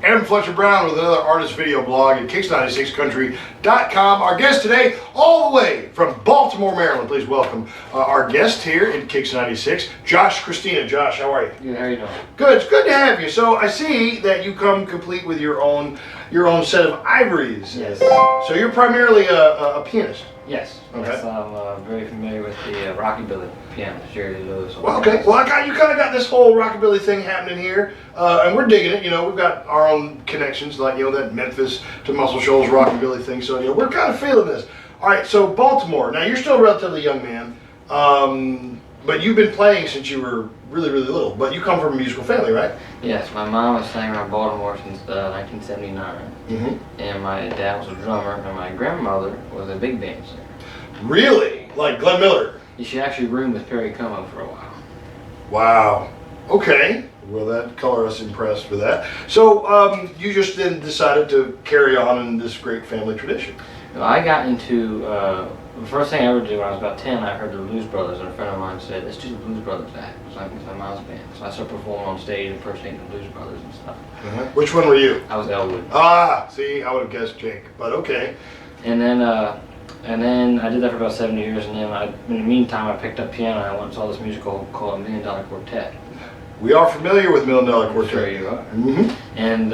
Adam Fletcher Brown with another artist video blog at KIX96country.com. Our guest today, all the way from Baltimore, Maryland. Please welcome our guest here at KIX96, Josh Christina. Josh, how are you? Good, how are you doing? Good, it's good to have you. So I see that you come complete with your own set of ivories. Yes. So you're primarily a pianist. Yes. Okay. Yes, I'm very familiar with the rockabilly piano, Jerry Lewis. Well, okay. Well, you kind of got this whole rockabilly thing happening here, and we're digging it. You know, we've got our own connections, like that Memphis to Muscle Shoals rockabilly thing. So we're kind of feeling this. All right. So Baltimore. Now you're still a relatively young man, but you've been playing since you were really, really little. But you come from a musical family, right? Yes. My mom was sang around Baltimore since 1979, and my dad was a drummer, and my grandmother was a big band singer. Really? Like Glenn Miller? She actually roomed with Perry Como for a while. Wow. Okay. Well, that color us impressed with that. So you just then decided to carry on in this great family tradition. Well, I got into, the first thing I ever did when I was about 10, I heard the Blues Brothers, and a friend of mine said, let's do the Blues Brothers act. It was like my mom's band. So I started performing on stage, impersonating the Blues Brothers and stuff. Which one were you? I was Elwood. Ah, see, I would have guessed Jake, but okay. And then I did that for about 7 years, and then in the meantime I picked up piano and I went and saw this musical called $1 Million Quartet. We are familiar with $1 Million Quartet. Sure you are. And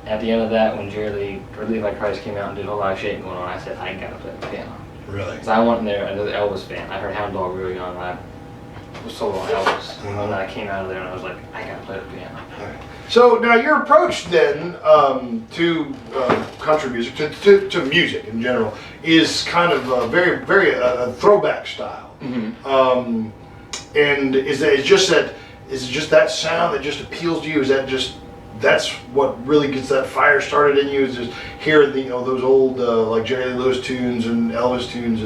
at the end of that, when Jerry Lee Like Christ came out and did a whole lot of shaking going on, I said, I gotta play the piano. Really? Because I went in there, another Elvis fan. I heard Hound Dog real young, and I was sold on Elvis. And then I came out of there and I was like, I gotta play the piano. Right. So now your approach then to country music, to music in general, is kind of a very throwback style. And is it just that sound that just appeals to you? Is that just that's what really gets that fire started in you? Is just hearing those old like Jerry Lee Lewis tunes and Elvis tunes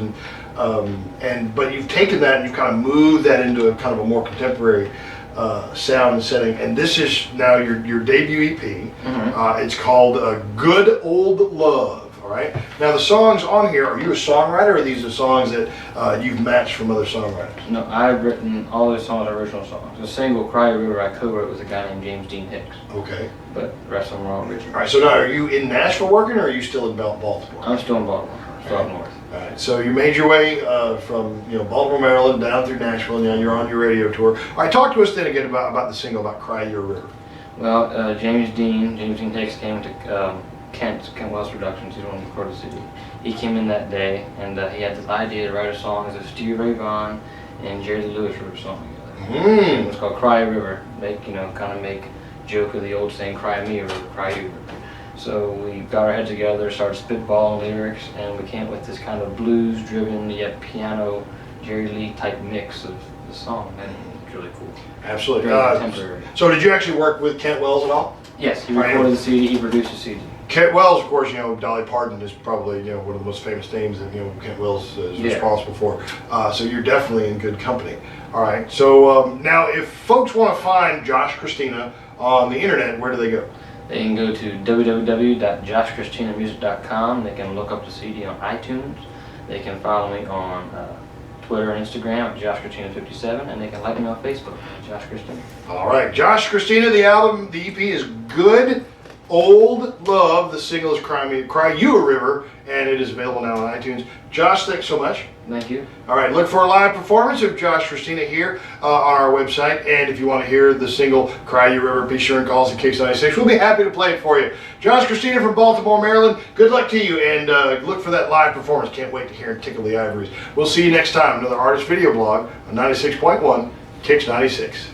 but you've taken that and you've kind of moved that into a kind of a more contemporary sound and setting, and this is now your debut EP. It's called Good Old Love. All right. Now the songs on here, are you a songwriter, or are these the songs that you've matched from other songwriters? No, I've written all those songs are original songs. The single Cry River I co-wrote with a guy named James Dean Hicks. Okay. But the rest of them are all original. All right. So now are you in Nashville working, or are you still in Baltimore? I'm still in Baltimore. Still up north. All right. So you made your way from Baltimore, Maryland, down through Nashville, and now you're on your radio tour. All right. Talk to us then again about the single about Cry Your River. Well, James Dean Hicks came to Kent Wells Productions. He's one of the recorded city. He came in that day, and he had this idea to write a song as if Stevie Ray Vaughan and Jerry Lee Lewis wrote a song together. It was called Cry River. Kind of make joke of the old saying, "Cry me a river, cry you a river." So we got our heads together, started spitballing lyrics, and we came up with this kind of blues-driven yet piano Jerry Lee type mix of the song, and it's really cool. Absolutely. Very contemporary. So did you actually work with Kent Wells at all? Yes, he recorded the CD, he produced the CD. Kent Wells, of course, Dolly Parton is probably one of the most famous names that Kent Wells is responsible for. So you're definitely in good company. All right. So now, if folks want to find Josh Christina on the internet, where do they go? They can go to www.joshchristinamusic.com. They can look up the CD on iTunes. They can follow me on Twitter and Instagram at JoshChristina57, and they can like me on Facebook, Josh Christina. All right, Josh Christina. The EP is Good Old Love. The single is Cry You a River, and it is available now on iTunes. Josh, thanks so much. Thank you. All right, look for a live performance of Josh Christina here on our website, and if you want to hear the single Cry Your River, be sure and call us at KIX96. We'll be happy to play it for you. Josh Christina from Baltimore, Maryland, good luck to you, and look for that live performance. Can't wait to hear and tickle the ivories. We'll see you next time, another artist video blog on 96.1 KIX96.